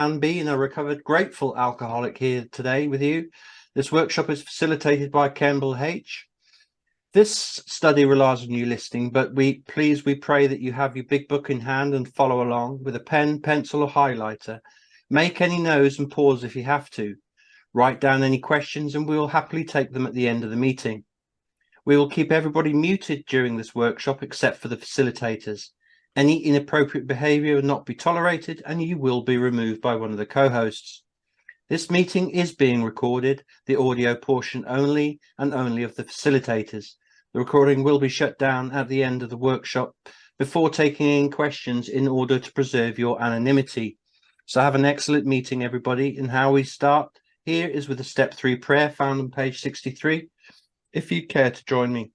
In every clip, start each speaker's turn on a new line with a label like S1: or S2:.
S1: Being a recovered grateful alcoholic here today with you. This workshop is facilitated by Campbell H. This study relies on you listening, but we pray that you have your big book in hand and follow along with a pen, pencil, or highlighter. Make any notes and pause if you have to. Write down any questions and we will happily take them at the end of the meeting. We will keep everybody muted during this workshop except for the facilitators. Any inappropriate behavior will not be tolerated and you will be removed by one of the co-hosts. This meeting is being recorded, the audio portion only and only of the facilitators. The recording will be shut down at the end of the workshop before taking in questions in order to preserve your anonymity. So have an excellent meeting, everybody. And how we start here is with a step 3 prayer found on page 63. If you care to join me.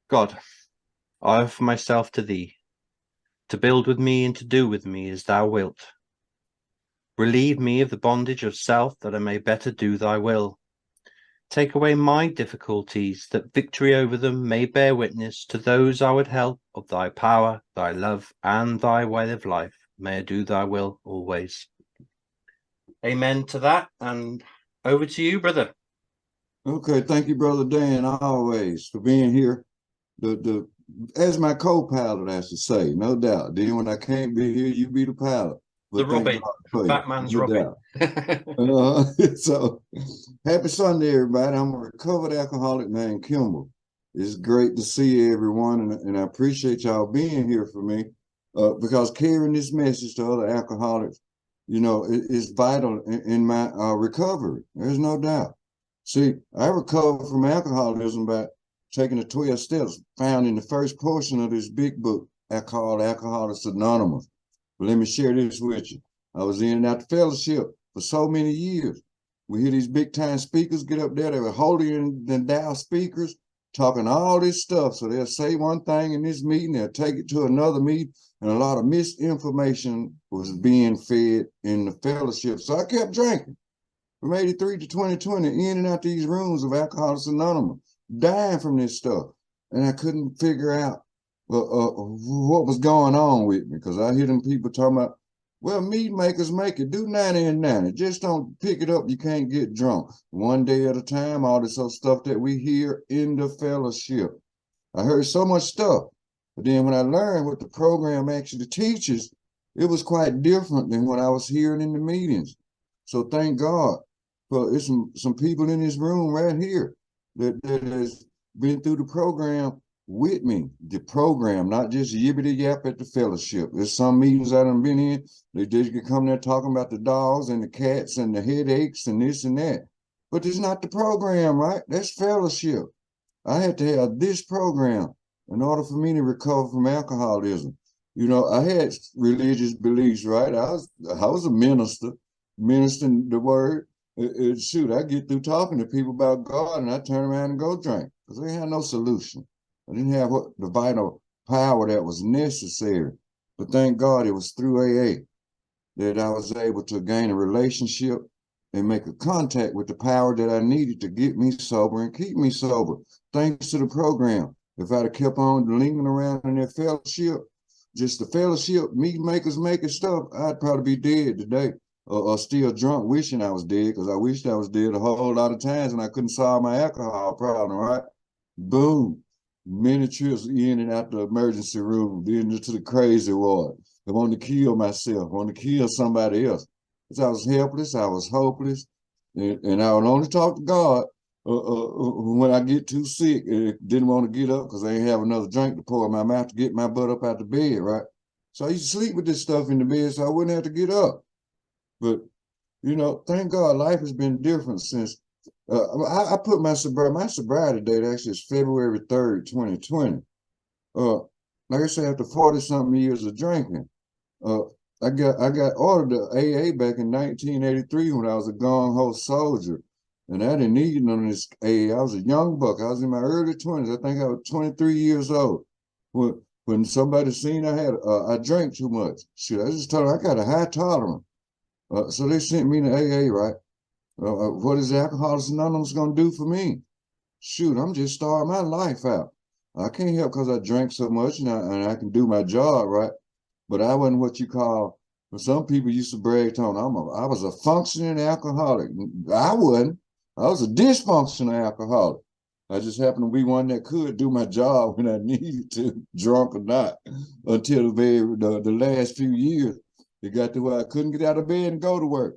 S1: God, I offer myself to thee, to build with me and to do with me as thou wilt. Relieve me of the bondage of self that I may better do thy will. Take away my difficulties that victory over them may bear witness to those I would help of thy power, thy love, and thy way of life. May I do thy will always. Amen to that. And over to you, brother.
S2: Okay, thank you, Brother Dan, always for being here. As my co-pilot, I should say, no doubt. Then when I can't be here, you be the pilot.
S1: But the Robin, Batman's
S2: no
S1: Robin.
S2: So, happy Sunday, everybody. I'm a recovered alcoholic named Kimball. It's great to see everyone, and I appreciate y'all being here for me because carrying this message to other alcoholics, is vital in my recovery. There's no doubt. See, I recovered from alcoholism by taking the 12 steps found in the first portion of this big book called Alcoholics Anonymous. But let me share this with you. I was in and out the fellowship for so many years. We hear these big time speakers get up there. They were holier than thou speakers talking all this stuff. So they'll say one thing in this meeting, they'll take it to another meeting, and a lot of misinformation was being fed in the fellowship. So I kept drinking. From 83 to 2020, in and out these rooms of Alcoholics Anonymous, dying from this stuff. And I couldn't figure out what was going on with me, because I hear them people talking about, well, meat makers make it, do 90 and 90. Just don't pick it up, you can't get drunk. One day at a time, all this other stuff that we hear in the fellowship. I heard so much stuff, but then when I learned what the program actually teaches, it was quite different than what I was hearing in the meetings. So thank God for some people in this room right here that has been through the program with me. The program, not just yibbity yap at the fellowship. There's some meetings I done been in, they just get come there talking about the dogs and the cats and the headaches and this and that. But it's not the program, right? That's fellowship. I had to have this program in order for me to recover from alcoholism. I had religious beliefs, right? I was a minister, ministering the word. Shoot, I get through talking to people about God and I turn around and go drink because they had no solution. I didn't have the vital power that was necessary. But thank God it was through AA that I was able to gain a relationship and make a contact with the power that I needed to get me sober and keep me sober. Thanks to the program. If I'd have kept on lingering around in that fellowship, just the fellowship, meat makers making stuff, I'd probably be dead today. Or still drunk, wishing I was dead, because I wished I was dead a whole lot of times and I couldn't solve my alcohol problem, right? Boom. Many trips in and out the emergency room, then into the crazy ward. I wanted to kill myself, I wanted to kill somebody else. Because I was helpless, I was hopeless, and I would only talk to God when I get too sick and didn't want to get up because I didn't have another drink to pour in my mouth to get my butt up out the bed, right? So I used to sleep with this stuff in the bed so I wouldn't have to get up. But, thank God life has been different since I put my sobriety date actually is February 3rd, 2020. Like I said, after 40-something years of drinking, I got ordered to AA back in 1983 when I was a gung-ho soldier. And I didn't need none of this AA. I was a young buck. I was in my early 20s. I think I was 23 years old. When somebody seen I drank too much. Shit, I just told them I got a high tolerance. So they sent me to AA, right? What is Alcoholics Anonymous going to do for me? Shoot, I'm just starting my life out. I can't help because I drank so much and I can do my job, right? But I wasn't what you call Some people used to brag on, I was a functioning alcoholic. I wasn't. I was a dysfunctional alcoholic. I just happened to be one that could do my job when I needed to, drunk or not, until the last few years. It got to where I couldn't get out of bed and go to work.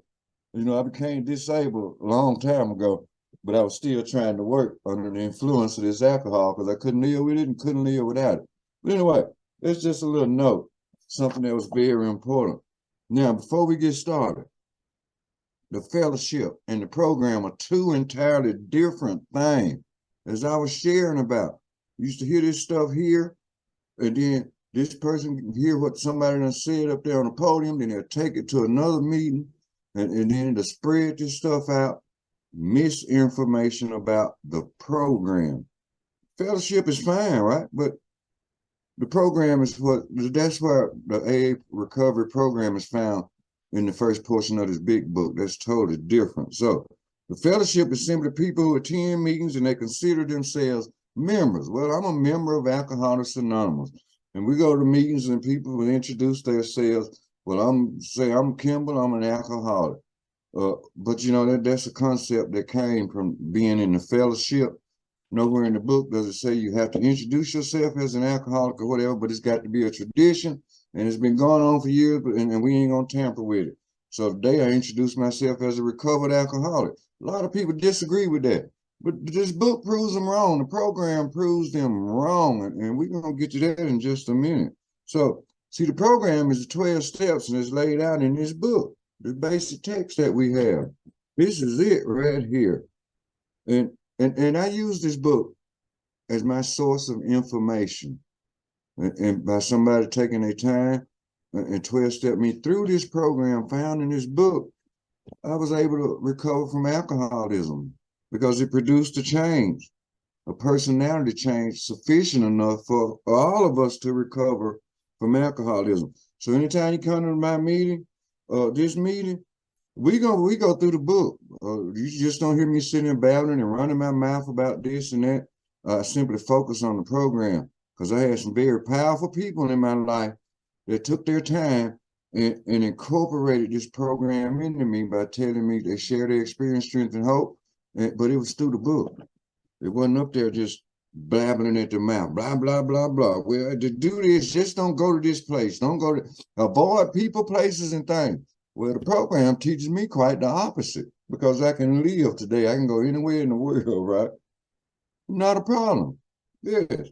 S2: You know, I became disabled a long time ago, but I was still trying to work under the influence of this alcohol because I couldn't live with it and couldn't live without it. But anyway, it's just a little note, something that was very important. Now, before we get started, the fellowship and the program are two entirely different things. As I was sharing about, you used to hear this stuff here, and then this person can hear what somebody done said up there on the podium, then they'll take it to another meeting, and then to spread this stuff out, misinformation about the program. Fellowship is fine, right? But the program is that's where the AA recovery program is found in the first portion of this big book. That's totally different. So the fellowship is simply people who attend meetings and they consider themselves members. Well, I'm a member of Alcoholics Anonymous. And we go to meetings and people will introduce themselves. Well, I'm Kimball, I'm an alcoholic. But you know, that's a concept that came from being in the fellowship. Nowhere in the book does it say you have to introduce yourself as an alcoholic or whatever, but it's got to be a tradition, and it's been going on for years, and we ain't gonna tamper with it. So today I introduced myself as a recovered alcoholic. A lot of people disagree with that, but this book proves them wrong. The program proves them wrong, and we're gonna get to that in just a minute. So, see, the program is the 12 steps, and it's laid out in this book, the basic text that we have. This is it right here. And I use this book as my source of information. And by somebody taking their time and 12-step me through this program found in this book, I was able to recover from alcoholism because it produced a change, a personality change sufficient enough for all of us to recover from alcoholism. So anytime you come to my meeting, this meeting, we go through the book. You just don't hear me sitting and babbling and running my mouth about this and that. I simply focus on the program because I had some very powerful people in my life that took their time and incorporated this program into me by telling me they share their experience, strength, and hope. But it was through the book. It wasn't up there just blabbling at the mouth, blah, blah, blah, blah. Well, to do this, just don't go to this place. Don't go to, avoid people, places, and things. Well, the program teaches me quite the opposite because I can live today. I can go anywhere in the world, right? Not a problem. Yes.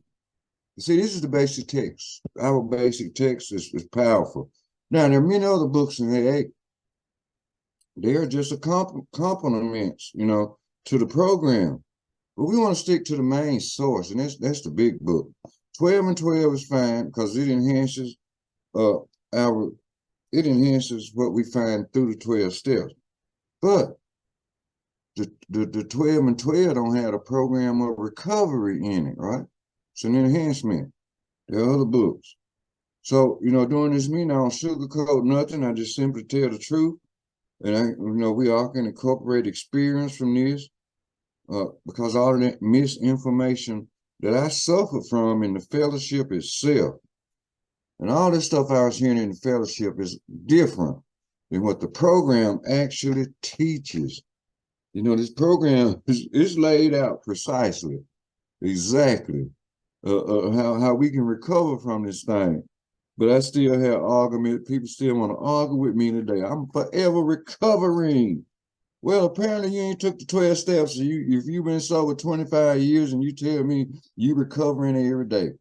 S2: See, this is the basic text. Our basic text is powerful. Now, there are many other books in AA. They're just accompaniments, you know, to the program. But we want to stick to the main source, and that's the big book. 12 and 12 is fine because it enhances what we find through the 12 steps. But the 12 and 12 don't have a program of recovery in it, right? It's an enhancement. There are other books. So, you know, during this meeting, I don't sugarcoat nothing. I just simply tell the truth. And we all can incorporate experience from this because all of that misinformation that I suffered from in the fellowship itself, and all this stuff I was hearing in the fellowship is different than what the program actually teaches. You know, this program is laid out precisely, exactly, how we can recover from this thing. But I still have argument. People still want to argue with me today. I'm forever recovering. Well, apparently you ain't took the 12 steps. So if you've been sober 25 years and you tell me you recovering every day.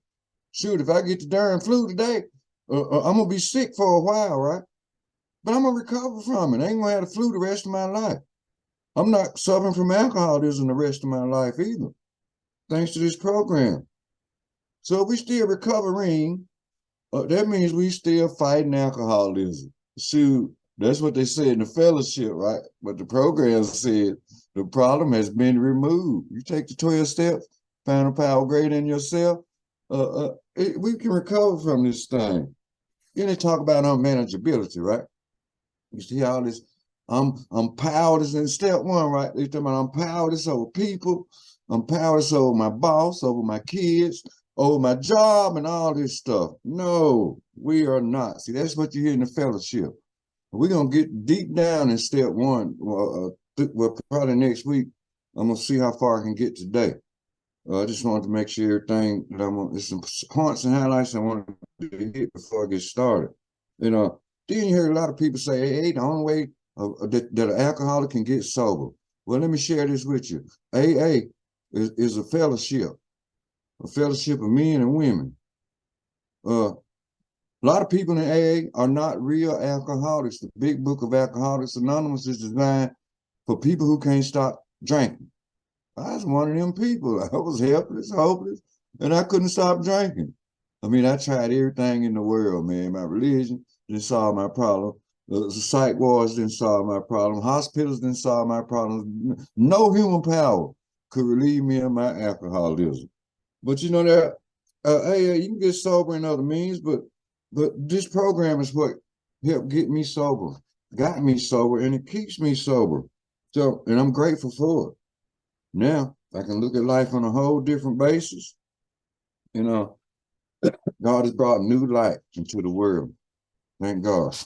S2: Shoot, if I get the darn flu today, I'm going to be sick for a while, right? But I'm going to recover from it. I ain't going to have the flu the rest of my life. I'm not suffering from alcoholism the rest of my life either, thanks to this program. So if we still recovering, that means we still fighting alcoholism. Shoot, that's what they said in the fellowship, right? But the program said the problem has been removed. You take the 12 steps, find a power greater than yourself, we can recover from this thing. Then they talk about unmanageability, right? You see all this, I'm powerless in step one, right? They talk about I'm powerless over people, I'm powerless over my boss, over my kids, over my job, and all this stuff. No, we are not. See, that's what you hear in the fellowship. We're gonna get deep down in step one. Well, probably next week. I'm gonna see how far I can get today. I just wanted to make sure everything that there's some points and highlights I wanted to hit before I get started. Then you hear a lot of people say, "Hey, the only way that an alcoholic can get sober." Well, let me share this with you. AA is a fellowship of men and women. A lot of people in AA are not real alcoholics. The Big Book of Alcoholics Anonymous is designed for people who can't stop drinking. I was one of them people. I was helpless, hopeless, and I couldn't stop drinking. I mean, I tried everything in the world, man. My religion didn't solve my problem. The psych wards didn't solve my problem. Hospitals didn't solve my problems. No human power could relieve me of my alcoholism. But you know that, hey, you can get sober in other means, but this program is what helped get me sober, got me sober, and it keeps me sober. So, and I'm grateful for it. Now I can look at life on a whole different basis. You know, God has brought new light into the world. Thank God.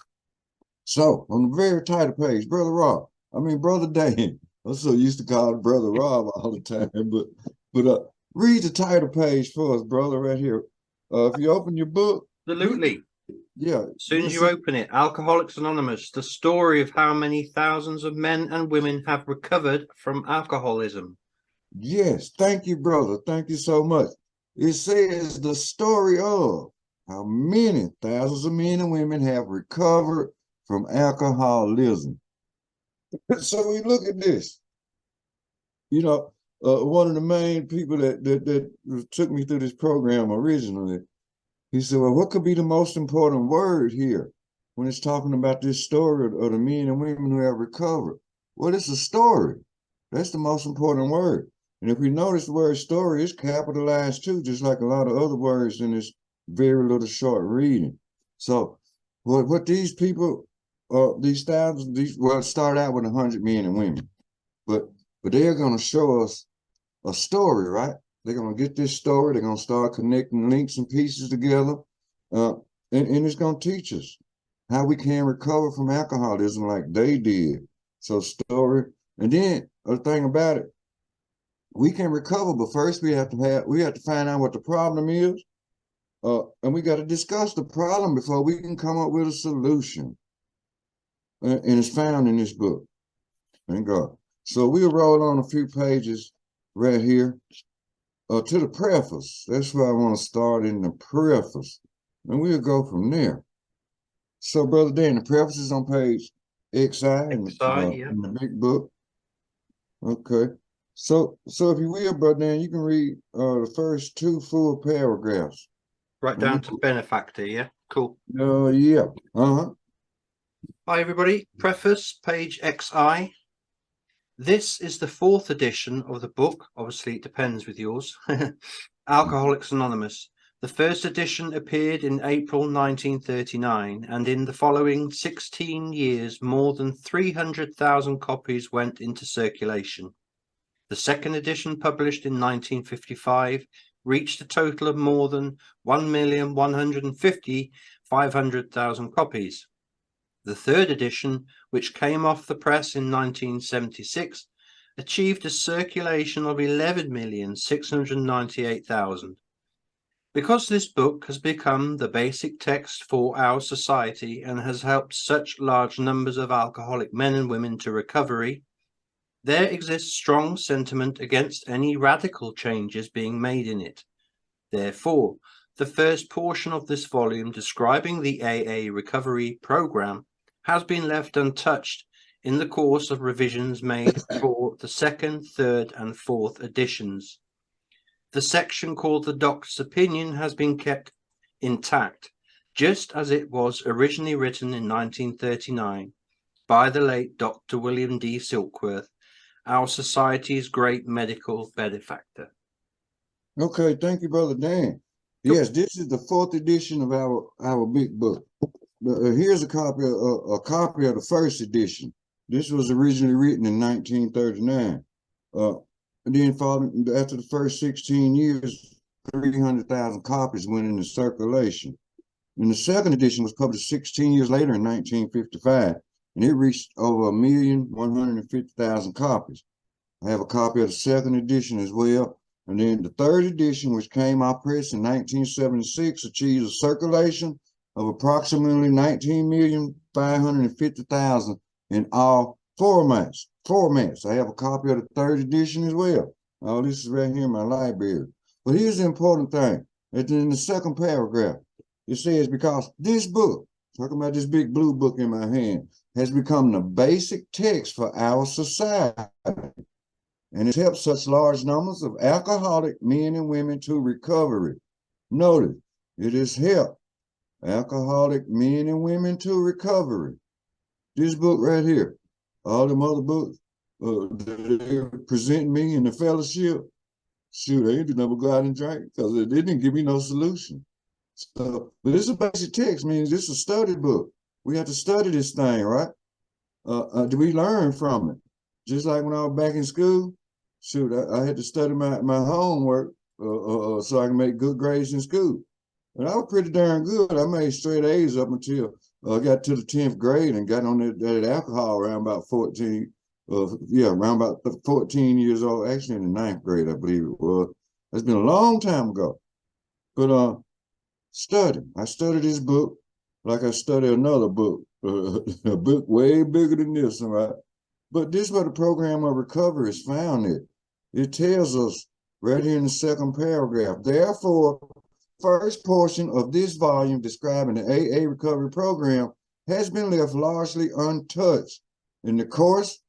S2: So on the very title page, Brother Dan. I'm so used to calling Brother Rob all the time, but read the title page for us, brother, right here. If you open your book.
S1: Absolutely.
S2: Yeah.
S1: As soon as you open it, Alcoholics Anonymous, the story of how many thousands of men and women have recovered from alcoholism.
S2: Yes, thank you, brother. Thank you so much. It says the story of how many thousands of men and women have recovered from alcoholism. So we look at this. You know, one of the main people that took me through this program originally, he said, well, what could be the most important word here when it's talking about this story of the men and women who have recovered? Well, it's a story. That's the most important word. And if we notice the word story is capitalized too, just like a lot of other words in this very little short reading. So what these people, these thousands, well, start out with 100 men and women, but they're going to show us a story, right? They're going to get this story. They're going to start connecting links and pieces together. And it's going to teach us how we can recover from alcoholism like they did. So story. And then the thing about it, we can recover, but first we have to find out what the problem is. And we got to discuss the problem before we can come up with a solution. And it's found in this book. Thank God. So we'll roll on a few pages right here to the preface. That's where I want to start, in the preface. And we'll go from there. So, Brother Dan, the preface is on page XI in the big book. Okay. So if you will, Brother Dan, you can read the first two full paragraphs.
S1: Right down to benefactor, yeah? Cool.
S2: Yeah. Uh-huh.
S1: Hi, everybody. Preface, page XI. This is the fourth edition of the book. Obviously, it depends with yours. Alcoholics Anonymous. The first edition appeared in April 1939, and in the following 16 years, more than 300,000 copies went into circulation. The second edition, published in 1955, reached a total of more than 1,150,500 copies. The third edition, which came off the press in 1976, achieved a circulation of 11,698,000. Because this book has become the basic text for our society and has helped such large numbers of alcoholic men and women to recovery, there exists strong sentiment against any radical changes being made in it. Therefore, the first portion of this volume describing the AA recovery program has been left untouched in the course of revisions made for the second, third, and fourth editions. The section called the Doctor's Opinion has been kept intact, just as it was originally written in 1939 by the late Dr. William D. Silkworth, our society's great medical benefactor.
S2: Okay, thank you, Brother Dan. Yes, this is the fourth edition of our big book. Here's a copy of the first edition. This was originally written in 1939. And then after the first 16 years, 300,000 copies went into circulation. And the second edition was published 16 years later in 1955, and it reached over 1,150,000 copies. I have a copy of the second edition as well. And then the third edition, which came out press in 1976, achieved a circulation of approximately 19,550,000 in all formats. I have a copy of the third edition as well. All this is right here in my library. But here's the important thing. In the second paragraph, it says, because this book, talking about this big blue book in my hand, has become the basic text for our society, and it helps such large numbers of alcoholic men and women to recovery. Notice, it has helped alcoholic men and women to recovery. This book right here, all them other books they're presenting me in the fellowship, shoot, they didn't never go out and drink because they didn't give me no solution. So, but this is a basic text, means this is a study book. We have to study this thing, right? Do we learn from it? Just like when I was back in school, shoot, I had to study my homework so I can make good grades in school. And I was pretty darn good. I made straight A's up until I got to the 10th grade and got on that alcohol around about 14, around about 14 years old, actually in the 9th grade, I believe it was. It's been a long time ago. But study. I studied this book like I studied another book, a book way bigger than this, all right? But this is where the program of recovery is found in. It tells us right here in the second paragraph, therefore, first portion of this volume describing the AA recovery program has been left largely untouched in the course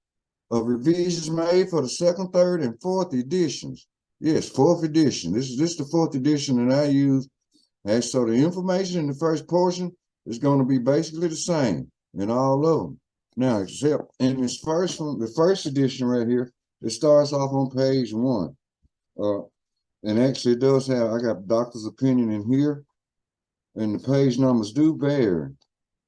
S2: of revisions made for the second, third, and fourth editions. Yes, fourth edition. This is the fourth edition that I use. And so the information in the first portion is going to be basically the same in all of them. Now, except in this first one, the first edition right here, it starts off on page 1. And actually it does have, I got doctor's opinion in here, and the page numbers do vary,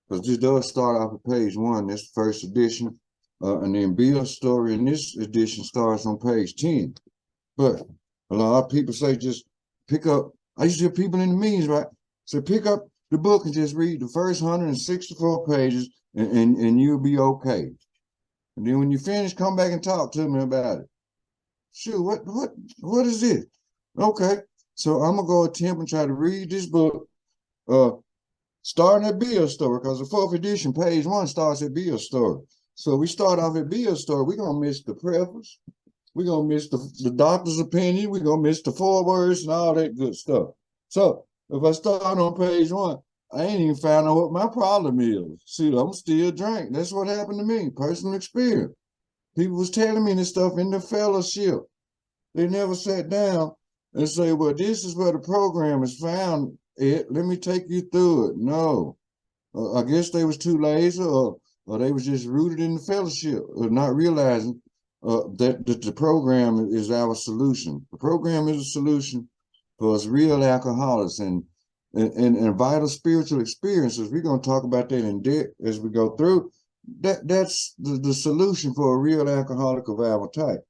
S2: because this does start off at page 1, this first edition, and then Bill's story in this edition starts on page 10. But a lot of people say just pick up, I used to hear people in the meetings, right? So pick up the book and just read the first 164 pages and you'll be okay. And then when you finish, come back and talk to me about it. Shoot, what is this? Okay, so I'm gonna go attempt and try to read this book, starting at Bill's story, because the fourth edition, page 1, starts at Bill's story. So we start off at Bill's story. We're gonna miss the preface, we're gonna miss the doctor's opinion, we're gonna miss the forewords and all that good stuff. So if I start on page 1, I ain't even found out what my problem is. See, I'm still drinking. That's what happened to me, personal experience. People was telling me this stuff in the fellowship. They never sat down and say, well, this is where the program is found. Let me take you through it. No. I guess they was too lazy, or they was just rooted in the fellowship, or not realizing that the program is our solution. The program is a solution for us real alcoholics and vital spiritual experiences. We're going to talk about that in depth as we go through. That's the solution for a real alcoholic of our type.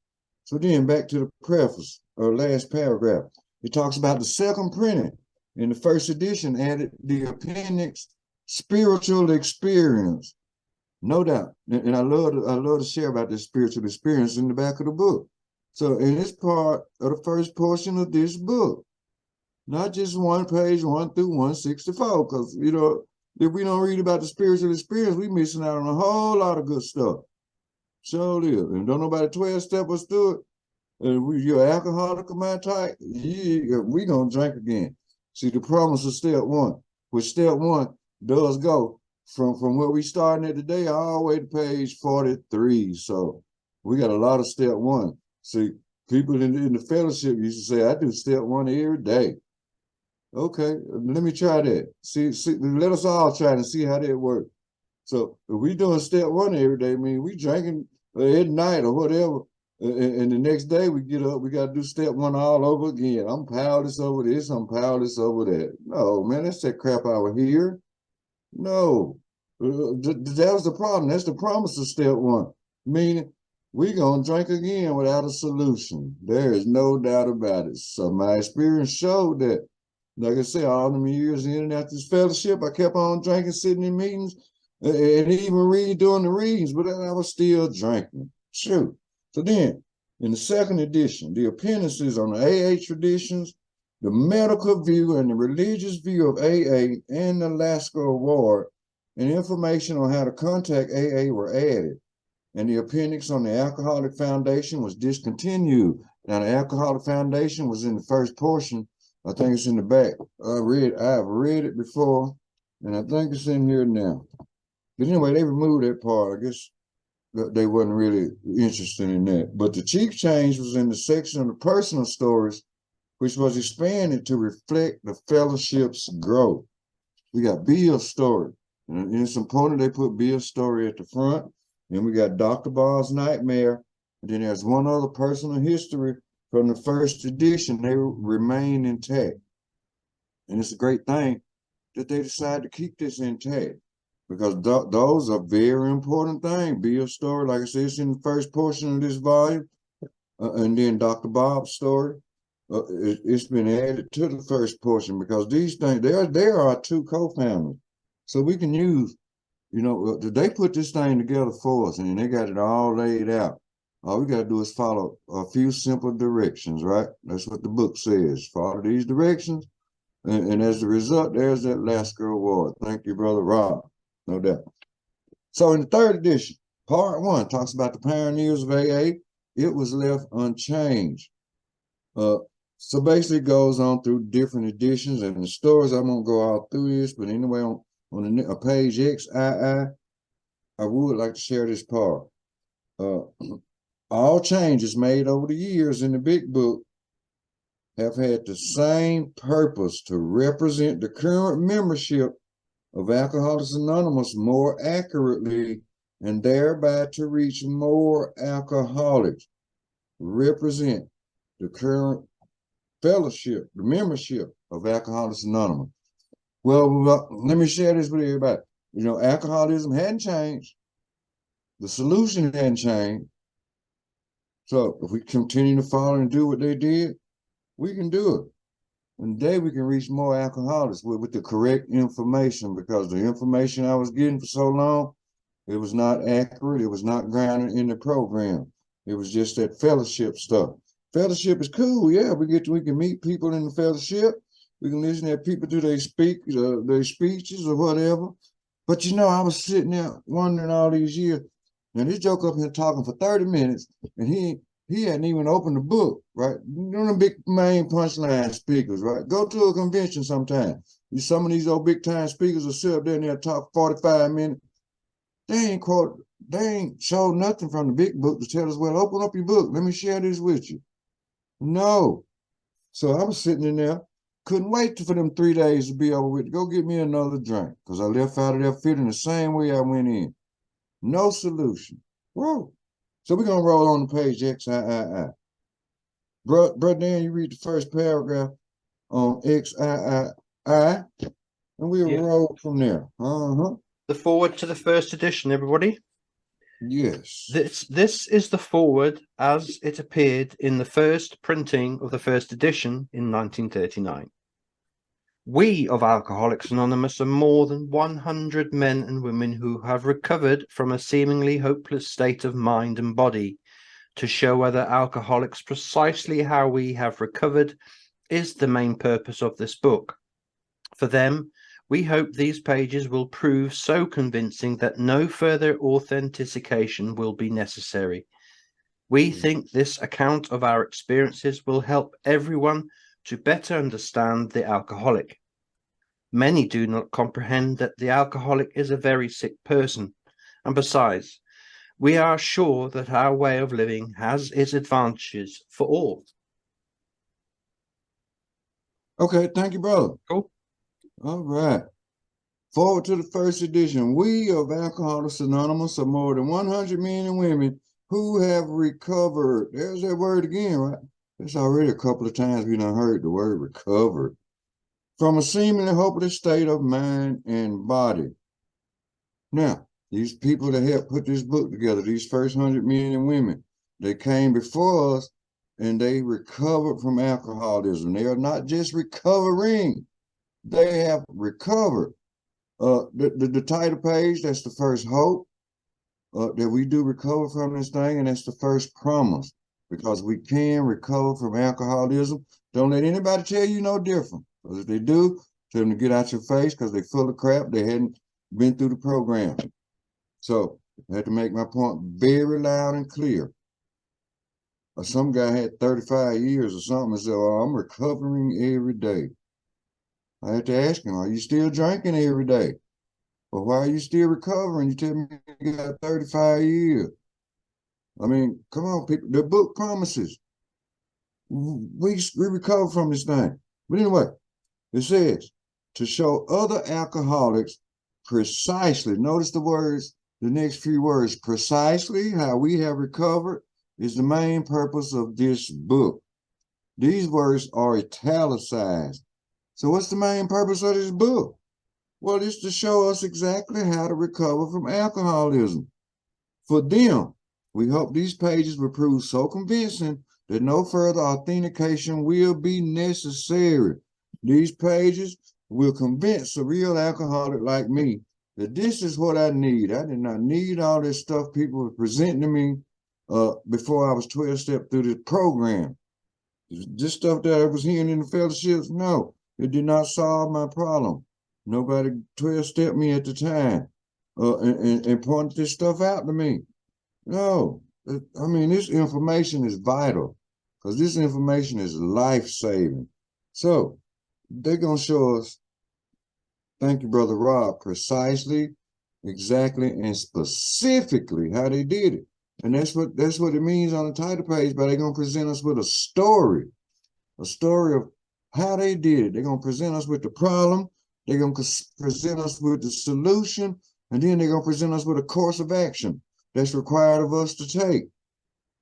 S2: So then back to the preface, or last paragraph. It talks about the second printing. In the first edition, added the appendix, spiritual experience. No doubt. And I love to share about this spiritual experience in the back of the book. So in this part of the first portion of this book, not just one page 1 through 164, because, you know, if we don't read about the spiritual experience, we're missing out on a whole lot of good stuff. Sure is. And don't nobody 12-step us through it. And you're alcoholic of my type, we gonna drink again. See, the promise of step 1, which step 1 does go from where we starting at today all the way to page 43. So we got a lot of step 1. See, people in the fellowship used to say, I do step 1 every day. Okay, let me try that. See, let us all try to see how that works. So if we doing step 1 every day, I mean, we drinking at night or whatever, and the next day we get up, we got to do step 1 all over again. I'm powerless over this, I'm powerless over that. No, man, that's that crap over here. No, that was the problem. That's the promise of step 1, meaning we're going to drink again without a solution. There is no doubt about it. So my experience showed that Like I said, all them years in and after this fellowship, I kept on drinking, sitting in meetings, and even read during the readings, but I was still drinking. Shoot. So then, in the second edition, the appendices on the AA traditions, the medical view and the religious view of AA and the Lasker Award, and information on how to contact AA were added. And the appendix on the Alcoholic Foundation was discontinued. Now, the Alcoholic Foundation was in the first portion. I think it's in the back. I've read it before, and I think it's in here now. But anyway, they removed that part. I guess they wasn't really interested in that. But the chief change was in the section of the personal stories, which was expanded to reflect the fellowship's growth. We got Bill's story, and it's important they put Bill's story at the front. Then we got Dr. Ball's nightmare, and then there's one other personal history from the first edition. They remain intact, and it's a great thing that they decided to keep this intact, because those are very important things. Bill's story, like I said, it's in the first portion of this volume, and then Dr. Bob's story. It's been added to the first portion because these things, they are our two co-founders. So we can use, they put this thing together for us and they got it all laid out. All we got to do is follow a few simple directions, right? That's what the book says. Follow these directions. And as a result, there's that Lasker Award. Thank you, Brother Rob. No doubt. So in the third edition, part 1 talks about the pioneers of AA. It was left unchanged. So basically it goes on through different editions and the stories. I won't go all through this, but anyway, on the page XII, I would like to share this part. All changes made over the years in the big book have had the same purpose: to represent the current membership of Alcoholics Anonymous more accurately and thereby to reach more alcoholics. Represent the current fellowship, the membership of Alcoholics Anonymous. Well, let me share this with everybody. Alcoholism hadn't changed. The solution hadn't changed. So if we continue to follow and do what they did, we can do it. And today we can reach more alcoholics with the correct information, because the information I was getting for so long, it was not accurate. It was not grounded in the program. It was just that fellowship stuff. Fellowship is cool, yeah. We can meet people in the fellowship. We can listen to people do their speeches or whatever. But I was sitting there wondering all these years. Now this joke up here talking for 30 minutes, and he hadn't even opened the book, right? The big main punchline speakers, right? Go to a convention sometime. Some of these old big time speakers will sit up there and they'll talk 45 minutes. They ain't showed nothing from the big book to tell us, well, open up your book. Let me share this with you. No. So I was sitting in there, couldn't wait for them 3 days to be over with. Go get me another drink, because I left out of there feeling the same way I went in. No solution. Whoa. So we're going to roll on the page XIII. Brother Dan, you read the first paragraph on XIII, and we'll roll from there.
S1: The forward to the first edition, everybody.
S2: Yes.
S1: This is the forward as it appeared in the first printing of the first edition in 1939. We of Alcoholics Anonymous are more than 100 men and women who have recovered from a seemingly hopeless state of mind and body. To show other alcoholics precisely how we have recovered is the main purpose of this book. For them, we hope these pages will prove so convincing that no further authentication will be necessary. We think this account of our experiences will help everyone to better understand the alcoholic. Many do not comprehend that the alcoholic is a very sick person, and besides, we are sure that our way of living has its advantages for all.
S2: Okay, thank you, brother.
S1: Cool.
S2: All right. Forward to the first edition. We of Alcoholics Anonymous are more than 100 men and women who have recovered. There's that word again, right? It's already a couple of times we done heard the word recovered. From a seemingly hopeless state of mind and body. Now, these people that helped put this book together, these first 100 men and women, they came before us and they recovered from alcoholism. They are not just recovering, they have recovered. The title page, that's the first hope that we do recover from this thing, and that's the first promise, because we can recover from alcoholism. Don't let anybody tell you no different, because if they do, tell them to get out your face, because they're full of crap. They hadn't been through the program. So I had to make my point very loud and clear. Some guy had 35 years or something and said, "Oh, I'm recovering every day." I had to ask him, "Are you still drinking every day? Well, why are you still recovering? You tell me you got 35 years. I mean, come on, people. The book promises we recover from this thing." But anyway, it says to show other alcoholics precisely, notice the words, the next few words, precisely how we have recovered is the main purpose of this book. These words are italicized. So what's the main purpose of this book? Well, it's to show us exactly how to recover from alcoholism. For them, we hope these pages will prove so convincing that no further authentication will be necessary. These pages will convince a real alcoholic like me that this is what I need. I did not need all this stuff people were presenting to me before I was 12-step through this program. This stuff that I was hearing in the fellowships, no, it did not solve my problem. Nobody 12-stepped me at the time and pointed this stuff out to me. No, I mean, this information is vital, because this information is life-saving. So they're going to show us, thank you, Brother Rob, precisely, exactly, and specifically how they did it. And that's what it means on the title page, but they're going to present us with a story of how they did it. They're going to present us with the problem. They're going to present us with the solution, and then they're going to present us with a course of action that's required of us to take.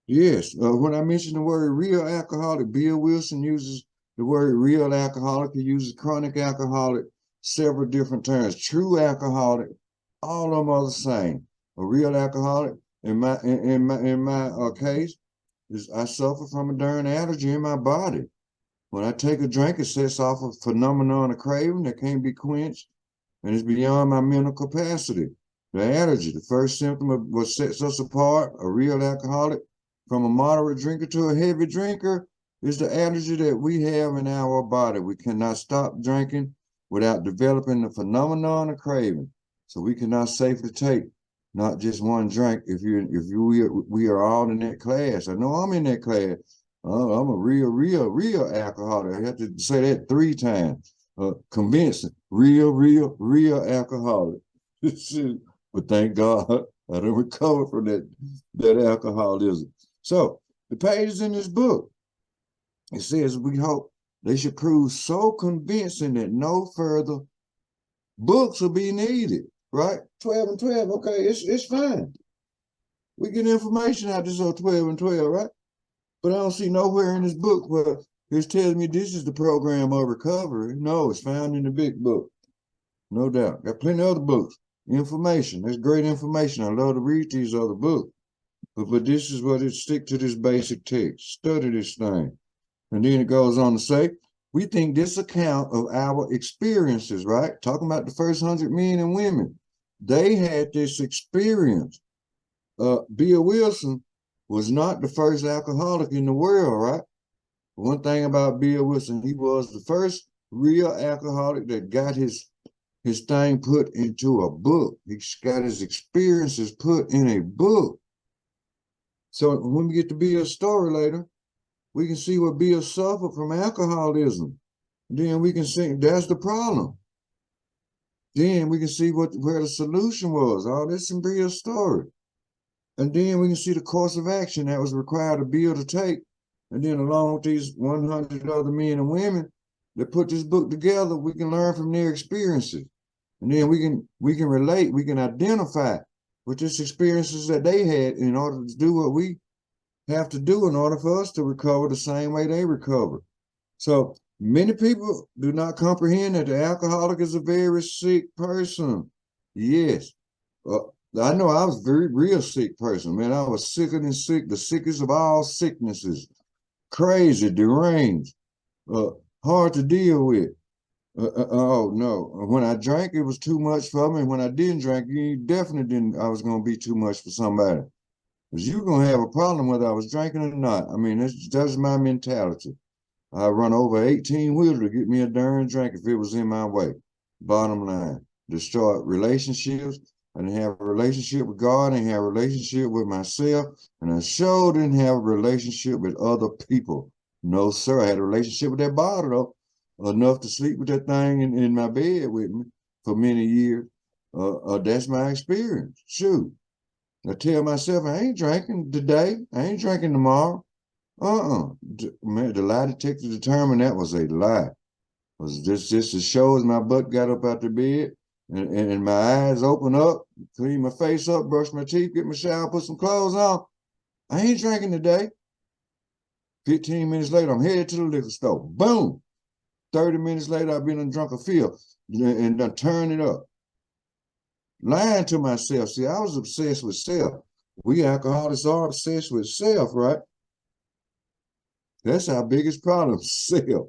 S2: Yes, when I mentioned the word real alcoholic, Bill Wilson uses the word real alcoholic. He uses chronic alcoholic several different terms. True alcoholic, all of them are the same. A real alcoholic, in my case, is I suffer from a darn allergy in my body. When I take a drink, it sets off a phenomenon of craving that can't be quenched, and it's beyond my mental capacity. The allergy, the first symptom of what sets us apart, a real alcoholic, from a moderate drinker to a heavy drinker, is the allergy that we have in our body. We cannot stop drinking without developing the phenomenon of craving. So we cannot safely take not just one drink. We are all in that class. I know I'm in that class. I'm a real alcoholic. I have to say that 3 times. Convincing, real alcoholic. But thank God I done recovered from that alcoholism. So the pages in this book, it says we hope they should prove so convincing that no further books will be needed. Right? 12 and 12. Okay, it's fine. We get information out this on 12 and 12, right? But I don't see nowhere in this book where it's telling me this is the program of recovery. No, it's found in the big book. No doubt. Got plenty of other books. Information. There's great information. I love to read these other books. But this is what it stick to this basic text. Study this thing. And then it goes on to say, we think this account of our experiences, right? Talking about the first 100 men and women. They had this experience. Bill Wilson was not the first alcoholic in the world, right? One thing about Bill Wilson, he was the first real alcoholic that got his thing put into a book. He got his experiences put in a book. So when we get to Bill's story later, we can see what Bill suffered from alcoholism. Then we can see that's the problem. Then we can see where the solution was. All this in Bill's story. And then we can see the course of action that was required of Bill to take. And then along with these 100 other men and women that put this book together, we can learn from their experiences. And then we can relate, we can identify with these experiences that they had in order to do what we have to do in order for us to recover the same way they recover. So many people do not comprehend that the alcoholic is a very sick person. Yes. I know I was a real sick person, man. I was sicker than sick, the sickest of all sicknesses. crazy, deranged, hard to deal with. Oh no! When I drank, it was too much for me. When I didn't drink, you definitely didn't. I was gonna be too much for somebody. Cause you're gonna have a problem whether I was drinking or not. I mean, that's my mentality. I run over 18 wheeler to get me a darn drink if it was in my way. Bottom line, destroy relationships. I didn't have a relationship with God. I didn't have a relationship with myself, and I sure didn't have a relationship with other people. No, sir. I had a relationship with that bottle though, enough to sleep with that thing in my bed with me for many years. That's my experience. Shoot. I tell myself I ain't drinking today. I ain't drinking tomorrow. Man, the lie detector determined that was a lie. Was just as sure as my butt got up out the bed and my eyes open up, clean my face up, brush my teeth, get my shower, put some clothes on. I ain't drinking today. 15 minutes later, I'm headed to the liquor store. Boom. 30 minutes later, I've been drunk a field and done turn it up. Lying to myself. See, I was obsessed with self. We alcoholics are obsessed with self, right? That's our biggest problem, self.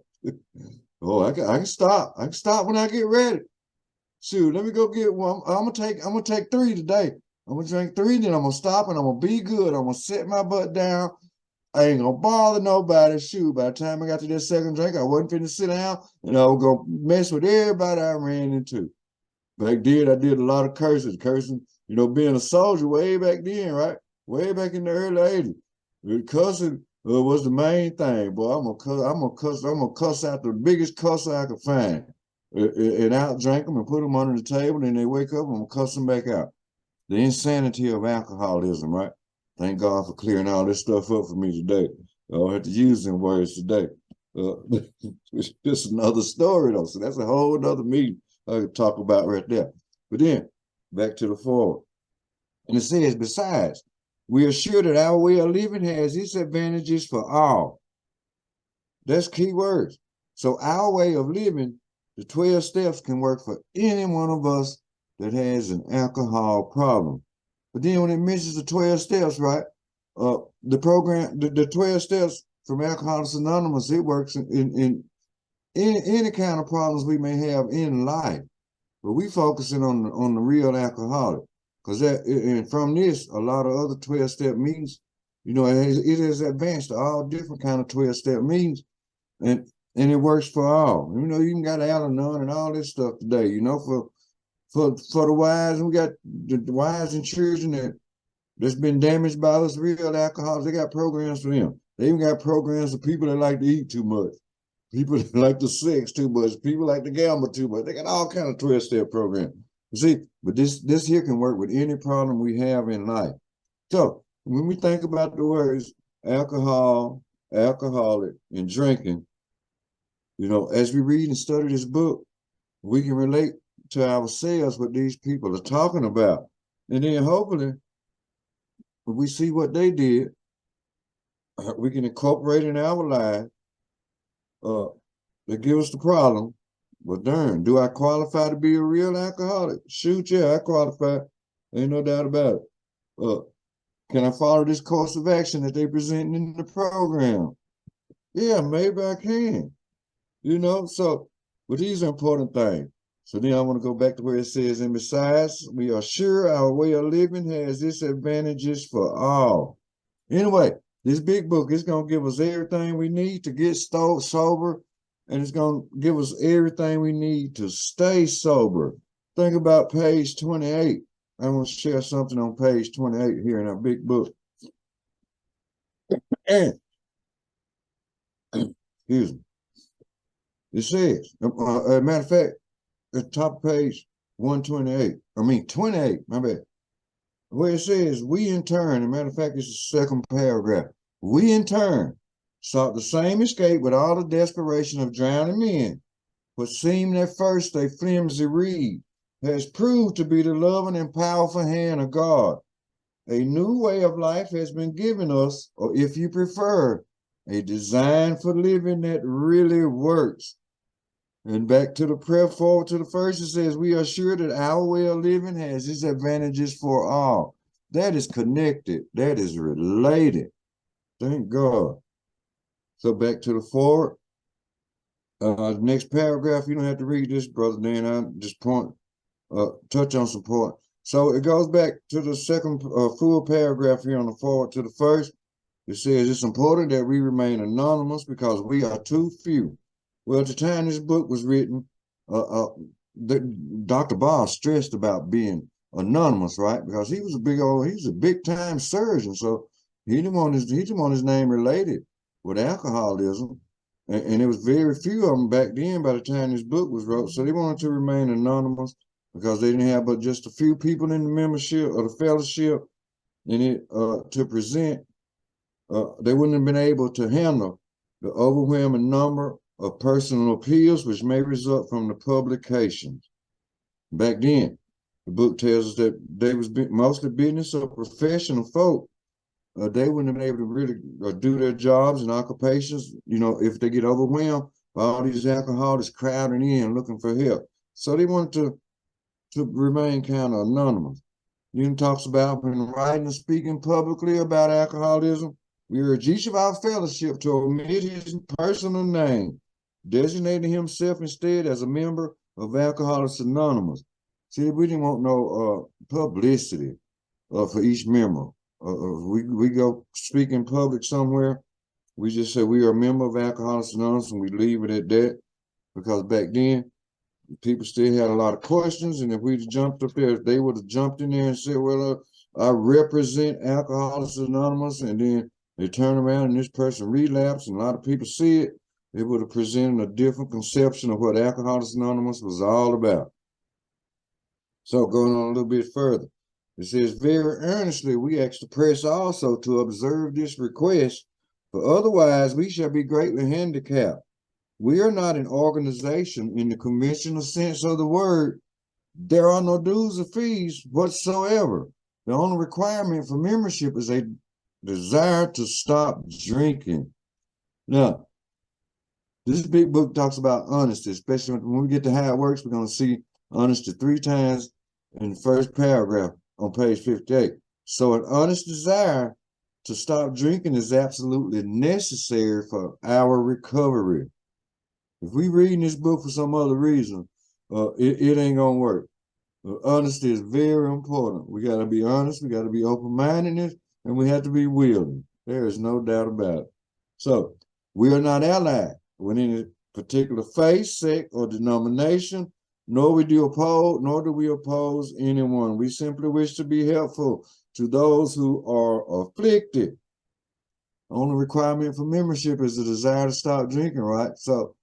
S2: Oh, I can stop. I can stop when I get ready. Shoot, let me go get one. I'm gonna take 3 today. I'm gonna drink 3, then I'm gonna stop and I'm gonna be good. I'm gonna set my butt down. I ain't gonna bother nobody. Shoot, by the time I got to that second drink, I wasn't finna sit down and I was gonna mess with everybody I ran into. Back then, I did a lot of cursing, being a soldier way back then, right? Way back in the early 80s. Cussing was the main thing, boy. I'm gonna cuss out the biggest cusser I could find. And out drink them and put them under the table, and they wake up, I'm gonna cuss them back out. The insanity of alcoholism, right? Thank God for clearing all this stuff up for me today. I don't have to use them words today. It's just another story, though. So that's a whole other meeting I could talk about right there. But then, back to the forward. And it says, besides, we are sure that our way of living has its advantages for all. That's key words. So our way of living, the 12 steps can work for any one of us that has an alcohol problem. But then when it mentions the 12 steps, right? The program, the 12 steps from Alcoholics Anonymous, it works in any kind of problems we may have in life. But we focusing on the real alcoholic. Because and from this, a lot of other 12-step meetings, it has advanced to all different kind of 12-step meetings. And it works for all. You can got Al-Anon and all this stuff today, for the wise, we got the wives and children that's been damaged by us real alcoholics. They got programs for them. They even got programs for people that like to eat too much, people that like to sex too much, people like to gamble too much. They got all kind of 12-step programs. You see, but this here can work with any problem we have in life. So when we think about the words alcohol, alcoholic, and drinking, as we read and study this book, we can relate to ourselves what these people are talking about. And then hopefully, when we see what they did, we can incorporate in our life that give us the problem. But darn, do I qualify to be a real alcoholic? Shoot, yeah, I qualify. Ain't no doubt about it. Can I follow this course of action that they present in the program? Yeah, maybe I can. But these are important things. So then I want to go back to where it says, and besides, we are sure our way of living has its advantages for all. Anyway, this big book is going to give us everything we need to get sober, and it's going to give us everything we need to stay sober. Think about page 28. I want to share something on page 28 here in our big book. And, excuse me. It says, as a matter of fact, at the top of page 28, my bad. Where it says, we in turn, as a matter of fact, it's the second paragraph. We in turn sought the same escape with all the desperation of drowning men. What seemed at first a flimsy reed has proved to be the loving and powerful hand of God. A new way of life has been given us, or if you prefer, a design for living that really works. And back to the prayer forward to the first, it says, we are sure that our way of living has its advantages for all. That is connected. That is related. Thank God. So back to the forward. Next paragraph, you don't have to read this, Brother Dan. I just touch on some point. So it goes back to the second full paragraph here on the forward to the first. It says it's important that we remain anonymous because we are too few. Well, at the time this book was written, Dr. Boss stressed about being anonymous, right? Because he was a big time surgeon, so he didn't want his name related with alcoholism, and it was very few of them back then. By the time this book was wrote, so they wanted to remain anonymous because they didn't have but just a few people in the membership or the fellowship, and it to present. They wouldn't have been able to handle the overwhelming number of personal appeals which may result from the publications. Back then, the book tells us that they was mostly business or professional folk. They wouldn't have been able to really do their jobs and occupations, if they get overwhelmed by all these alcoholics crowding in looking for help. So they wanted to remain kind of anonymous. Then talks about when writing and speaking publicly about alcoholism, we urge each of our fellowship to omit his personal name, designating himself instead as a member of Alcoholics Anonymous. See, we didn't want no publicity for each member. We go speak in public somewhere, we just say we are a member of Alcoholics Anonymous, and we leave it at that, because back then, people still had a lot of questions, and if we'd jumped up there, if they would have jumped in there and said, well, I represent Alcoholics Anonymous, and then they turn around and this person relapsed, and a lot of people see it, it would have presented a different conception of what Alcoholics Anonymous was all about. So going on a little bit further, it says, very earnestly we ask the press also to observe this request, for otherwise we shall be greatly handicapped. We are not an organization in the conventional sense of the word. There are no dues or fees whatsoever. The only requirement for membership is a desire to stop drinking. Now, this big book talks about honesty, especially when we get to how it works. We're going to see honesty 3 times in the first paragraph on page 58. So an honest desire to stop drinking is absolutely necessary for our recovery. If we reading this book for some other reason, it ain't gonna work. Honesty is very important. We got to be honest. We got to be open-mindedness, and we have to be willing. There is no doubt about it. So we are not allied with any particular faith, sect, or denomination, nor do we oppose anyone. We simply wish to be helpful to those who are afflicted. The only requirement for membership is the desire to stop drinking, right? So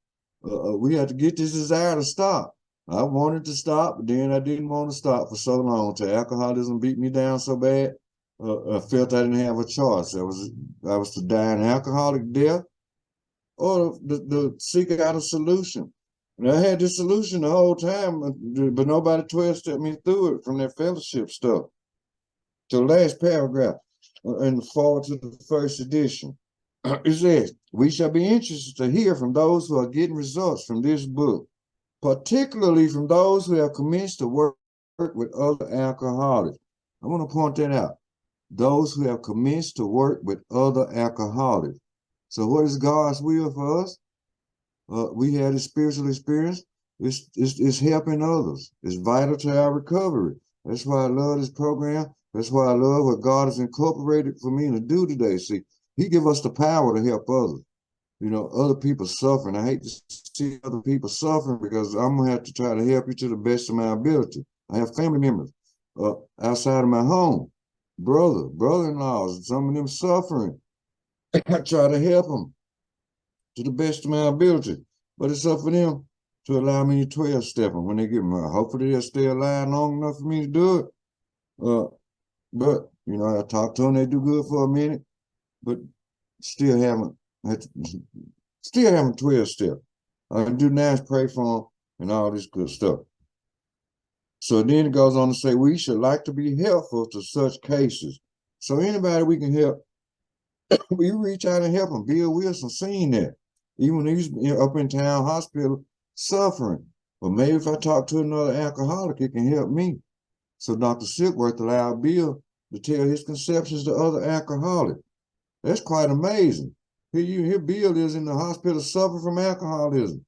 S2: we had to get this desire to stop. I wanted to stop, but then I didn't want to stop for so long until alcoholism beat me down so bad. I felt I didn't have a choice. I was to die an alcoholic death, or to seek out a solution. And I had this solution the whole time, but nobody 12-stepped me through it from that fellowship stuff. To the last paragraph, and forward to the first edition. It says, we shall be interested to hear from those who are getting results from this book, particularly from those who have commenced to work with other alcoholics. I want to point that out. Those who have commenced to work with other alcoholics. So what is God's will for us? We had a spiritual experience. It's helping others. It's vital to our recovery. That's why I love this program. That's why I love what God has incorporated for me to do today. See, He give us the power to help others. Other people suffering. I hate to see other people suffering, because I'm going to have to try to help you to the best of my ability. I have family members outside of my home, brother-in-laws, some of them suffering. I try to help them to the best of my ability, but it's up for them to allow me to 12-step them when they get me. Hopefully they'll stay alive long enough for me to do it. But I talk to them, they do good for a minute, but still haven't 12-step. All I do now is pray for them and all this good stuff. So then it goes on to say, we should like to be helpful to such cases. So anybody we can help, we reach out and help them. Bill Wilson seen that. Even when he's up in town hospital suffering. But maybe if I talk to another alcoholic, it can help me. So Dr. Silkworth allowed Bill to tell his conceptions to other alcoholics. That's quite amazing. Here Bill is in the hospital suffering from alcoholism.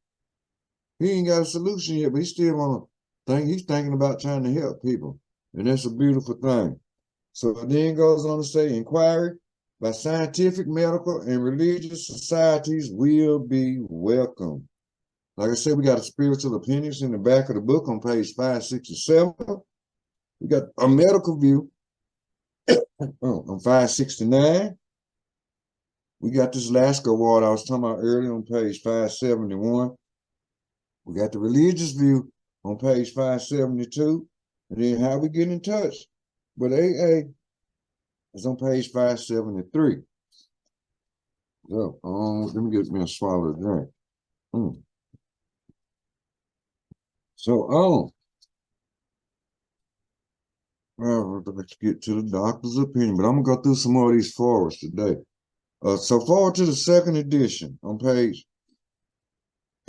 S2: He ain't got a solution yet, but he still wanna think he's thinking about trying to help people. And that's a beautiful thing. So then it goes on to say, inquiry by scientific, medical, and religious societies will be welcome. Like I said, we got a spiritual appendix in the back of the book on page 567. We got a medical view on 569. We got this Lasker Award I was talking about earlier on page 571. We got the religious view on page 572. And then how we get in touch with AA is on page 573. So, let me get me a swallow of drink. So, let's get to the doctor's opinion, but I'm gonna go through some more of these forwards today. So forward to the second edition on page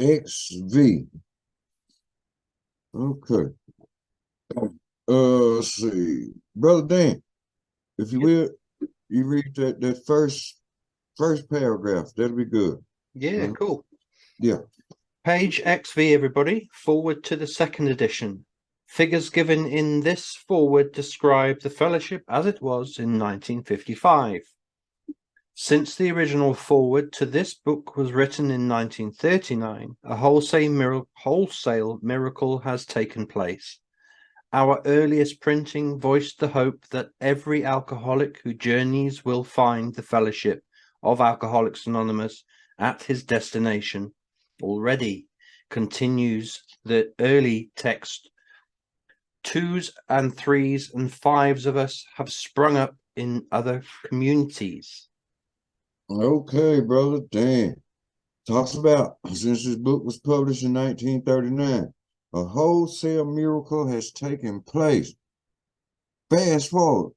S2: XV. Okay. Let's see. Brother Dan, if you will, you read that first paragraph. That'll be good.
S1: Yeah, cool.
S2: Yeah.
S1: Page XV, everybody. Forward to the second edition. Figures given in this forward describe the fellowship as it was in 1955. Since the original forward to this book was written in 1939, a wholesale miracle has taken place. Our earliest printing voiced the hope that every alcoholic who journeys will find the fellowship of Alcoholics Anonymous at his destination. Already, continues the early text, 2s and 3s and 5s of us have sprung up in other communities.
S2: Okay, Brother Dan. Talks about, since this book was published in 1939, a wholesale miracle has taken place. Fast forward,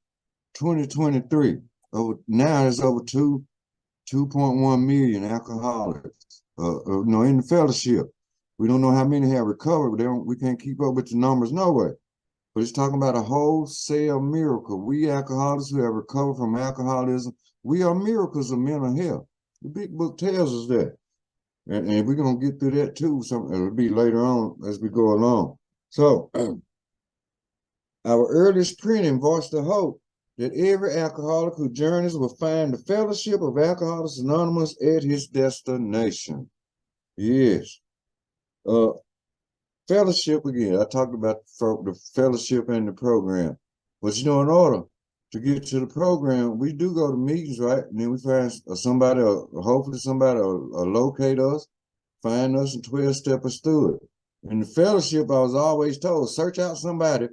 S2: 2023. Now there's over 2.1 million alcoholics. In the fellowship. We don't know how many have recovered, but we can't keep up with the numbers no way. But it's talking about a wholesale miracle. We alcoholics who have recovered from alcoholism, we are miracles of mental health. The big book tells us that. And we're going to get through that too. It'll be later on as we go along. So, our earliest printing voiced the hope that every alcoholic who journeys will find the fellowship of Alcoholics Anonymous at his destination. Yes. Fellowship again. I talked about the fellowship and the program. But in order to get to the program, we do go to meetings, right? And then we find somebody, hopefully somebody will locate us, find us, and 12-step us through it. In the fellowship, I was always told, search out somebody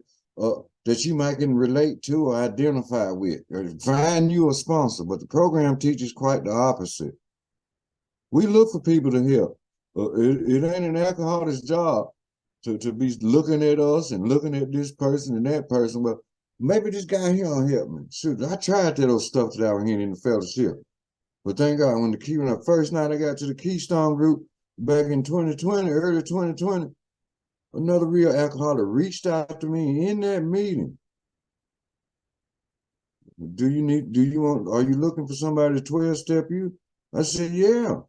S2: that you might can relate to or identify with, or find you a sponsor. But the program teaches quite the opposite. We look for people to help. It ain't an alcoholic's job to be looking at us and looking at this person and that person. Well, maybe this guy here will help me. Shoot, I tried that old stuff that I was hearing in the fellowship. But thank God, when the first night I got to the Keystone group back in 2020, early 2020, another real alcoholic reached out to me in that meeting. Are you looking for somebody to 12-step you? I said, yeah.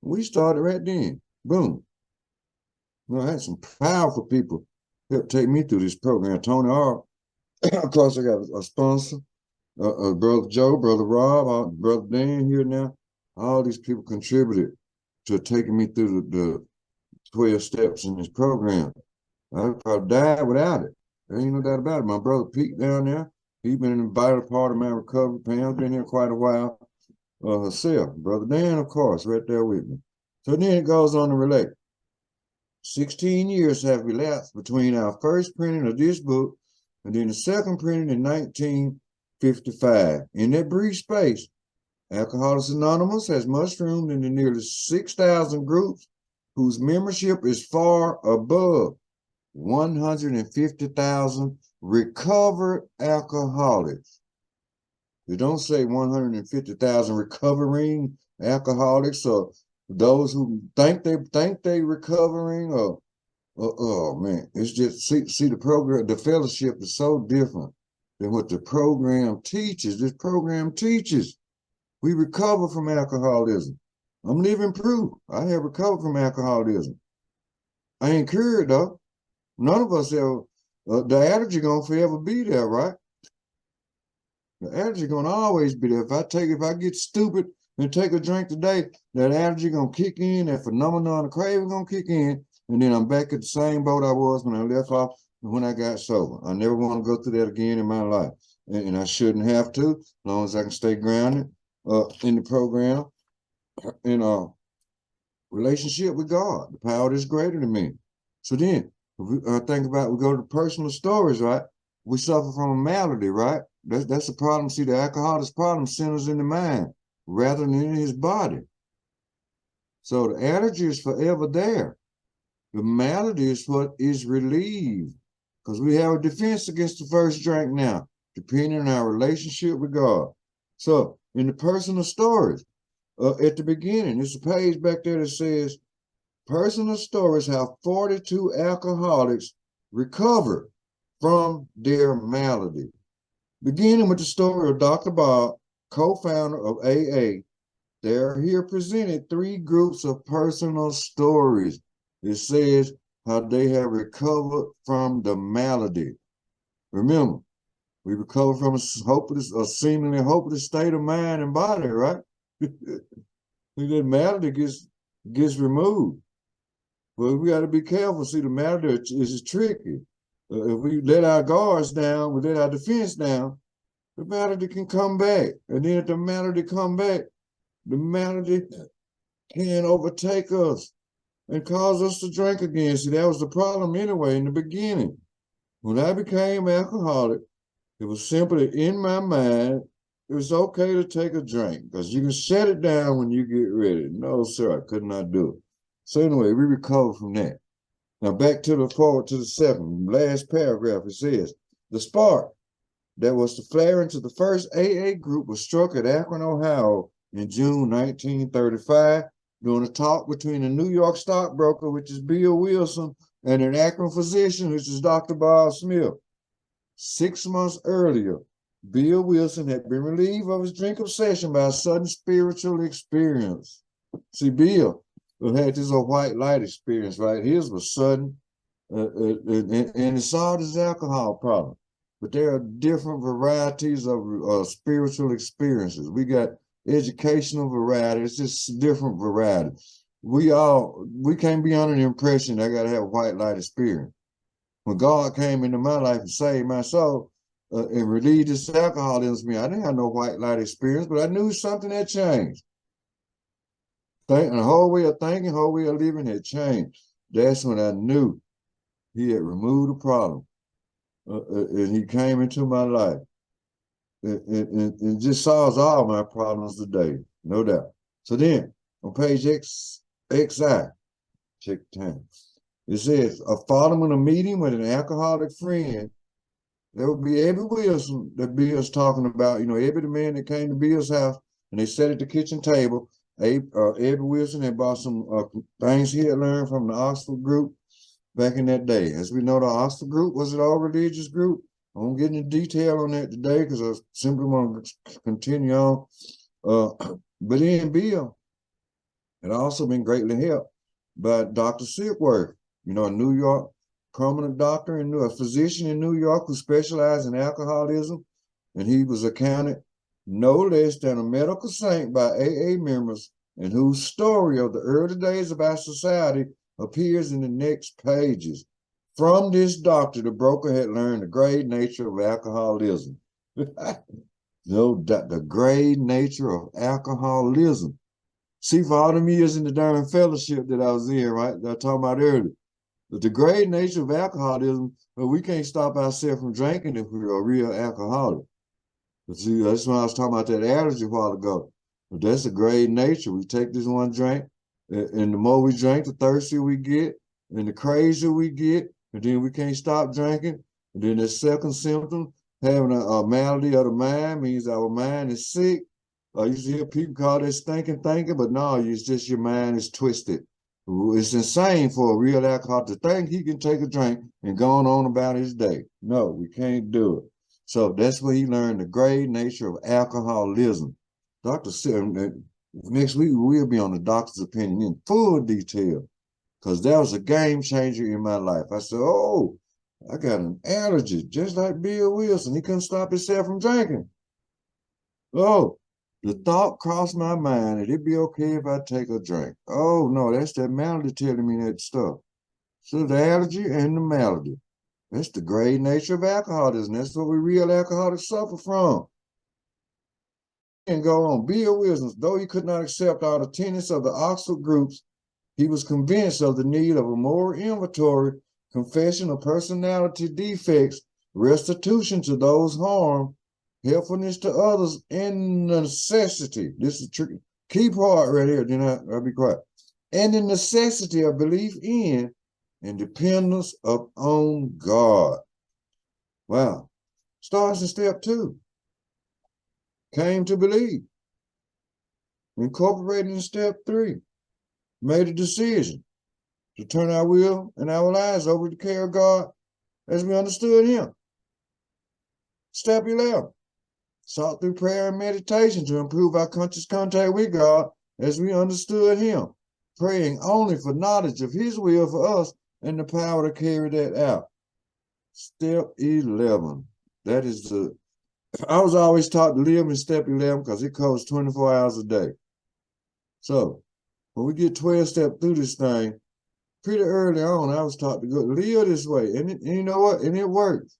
S2: We started right then. Boom. Well, I had some powerful people help take me through this program. Tony R. Of course, I got a sponsor, Brother Joe, Brother Rob, Brother Dan here now. All these people contributed to taking me through the 12 steps in this program. I probably died without it. There ain't no doubt about it. My brother Pete down there, he's been an vital part of my recovery. Pam's been here quite a while herself. Brother Dan, of course, right there with me. So then it goes on to relate. 16 years have elapsed between our first printing of this book and then the second printing in 1955. In that brief space, Alcoholics Anonymous has mushroomed into nearly 6,000 groups whose membership is far above 150,000 recovered alcoholics. They don't say 150,000 recovering alcoholics or those who think they recovering or oh man, it's just see the program, the fellowship is so different than what the program teaches. This program teaches We recover from alcoholism. I'm living proof. I have recovered from alcoholism. I ain't cured though. None of us ever. The allergy gonna forever be there, right? The allergy gonna always be there. If I get stupid and take a drink today, that allergy gonna kick in, that phenomenon of craving gonna kick in, and then I'm back at the same boat I was when I left off when I got sober. I never want to go through that again in my life, and I shouldn't have to, as long as I can stay grounded in the program, in a relationship with God. The power is greater than me. So then, if we think about, we go to personal stories, right? We suffer from a malady, right? That's the problem. See, the alcoholic's problem centers in the mind rather than in his body. So the allergy is forever there. The malady is what is relieved, because we have a defense against the first drink now, depending on our relationship with God. So in the personal stories, at the beginning, there's a page back there that says, personal stories how 42 alcoholics recovered from their malady. Beginning with the story of Dr. Bob, co-founder of AA, there are here presented 3 groups of personal stories. It says how they have recovered from the malady. Remember, we recover from a seemingly hopeless state of mind and body, right? That malady gets removed. But we got to be careful. See, the malady is tricky. If we let our guards down, we let our defense down, the malady can come back. And then if the malady come back, the malady can overtake us and cause us to drink again. See, that was the problem anyway in the beginning. When I became alcoholic, it was simply in my mind, it was okay to take a drink because you can shut it down when you get ready. No, sir, I could not do it. So anyway, we recovered from that. Now back to the second, last paragraph, it says, the spark that was to flare into the first AA group was struck at Akron, Ohio in June 1935 during a talk between a New York stockbroker, which is Bill Wilson, and an Akron physician, which is Dr. Bob Smith. 6 months earlier, Bill Wilson had been relieved of his drink obsession by a sudden spiritual experience. See, Bill had this white light experience, right? His was sudden, and it solved his alcohol problem. But there are different varieties of spiritual experiences. We got educational variety. It's just different variety. We can't be under the impression that I got to have a white light experience. When God came into my life and saved my soul and relieved this alcoholism in me, I didn't have no white light experience, but I knew something had changed. And the whole way of thinking, whole way of living had changed. That's when I knew he had removed the problem. And he came into my life. And just solves all my problems today, no doubt. So then, on page XI, check the time. It says, following a meeting with an alcoholic friend, there would be Ebby Wilson that Bill's talking about. You know, Ebby, the man that came to Bill's house, and they sat at the kitchen table. Ebby Wilson had bought some things he had learned from the Oxford group back in that day. As we know, the Oxford group was an all-religious group. I won't get into detail on that today because I simply want to continue on. But then Bill had also been greatly helped by Dr. Silkworth, you know, a New York prominent doctor and a physician in New York who specialized in alcoholism. And he was accounted no less than a medical saint by AA members, and whose story of the early days of our society appears in the next pages. From this doctor, the broker had learned the grave nature of alcoholism. The grave nature of alcoholism. See, for all them years in the darn fellowship that I was in, right, that I talked about earlier, the grave nature of alcoholism, we can't stop ourselves from drinking if we're a real alcoholic. But see, that's when I was talking about that allergy a while ago. But that's the grave nature. We take this one drink, and the more we drink, the thirstier we get, and the crazier we get, and then we can't stop drinking. And then the second symptom, having a malady of the mind, means our mind is sick. You used to hear people call that stinking thinking, but no, it's just your mind is twisted. It's insane for a real alcoholic to think he can take a drink and go on about his day. No, we can't do it. So that's where he learned the grave nature of alcoholism. Doctor said next week we'll be on the doctor's opinion in full detail, because that was a game changer in my life. I said, oh, I got an allergy, just like Bill Wilson. He couldn't stop himself from drinking. Oh, the thought crossed my mind that it'd be okay if I take a drink. Oh, no, that's that malady telling me that stuff. So the allergy and the malady. That's the great nature of alcoholism. That's what we real alcoholics suffer from. And go on. Bill Wilson, though he could not accept all the tenets of the Oxford groups, he was convinced of the need of a more inventory, confession of personality defects, restitution to those harmed, helpfulness to others, and necessity. This is tricky. Key part right here, then I'll be quiet. And the necessity of belief in and dependence upon God. Wow. Starts in step 2. Came to believe. Incorporated in step 3. Made a decision to turn our will and our lives over to the care of God as we understood him. Step 11. Sought through prayer and meditation to improve our conscious contact with God as we understood him, praying only for knowledge of his will for us and the power to carry that out. Step 11. That is I was always taught to live in step 11 because it covers 24 hours a day. So when we get 12 steps through this thing, pretty early on, I was taught to go live this way. And you know what? And it works.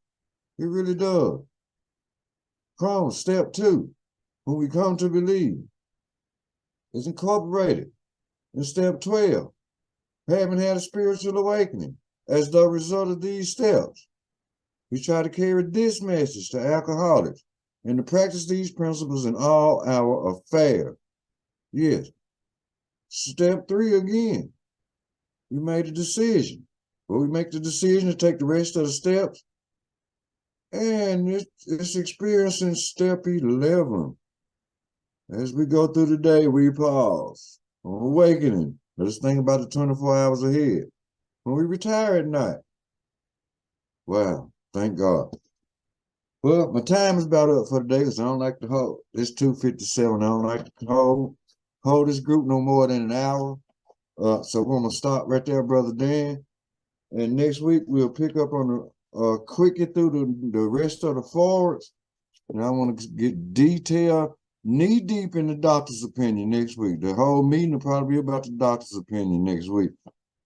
S2: It really does. Step 2, when we come to believe, is incorporated in step 12, having had a spiritual awakening. As the result of these steps, we try to carry this message to alcoholics and to practice these principles in all our affairs. Yes. Step 3 again, we made a decision. Well, we make the decision to take the rest of the steps, and it's experiencing step 11. As we go through the day, we pause. On awakening, let us think about the 24 hours ahead. When we retire at night, wow, thank God. Well, my time is about up for the day because I don't like to hold. It's 2:57. I don't like to hold this group no more than an hour. So we're going to stop right there, Brother Dan. And next week, we'll pick up on quickly through the rest of the forwards. And I want to get detailed, knee deep in the doctor's opinion next week. The whole meeting will probably be about the doctor's opinion next week.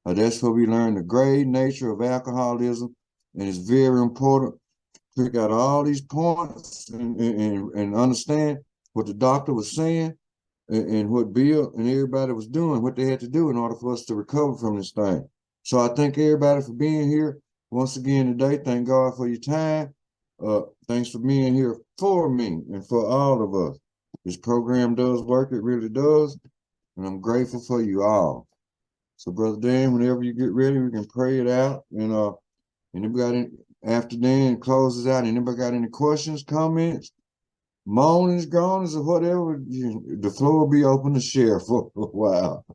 S2: That's where we learn the great nature of alcoholism. And it's very important to pick out all these points and understand what the doctor was saying and what Bill and everybody was doing, what they had to do in order for us to recover from this thing. So I thank everybody for being here once again today. Thank God for your time. Thanks for being here for me and for all of us. This program does work. It really does. And I'm grateful for you all. So, Brother Dan, whenever you get ready, we can pray it out. And anybody after Dan closes out, anybody got any questions, comments, moanings, groanings, or whatever, the floor will be open to share for a while.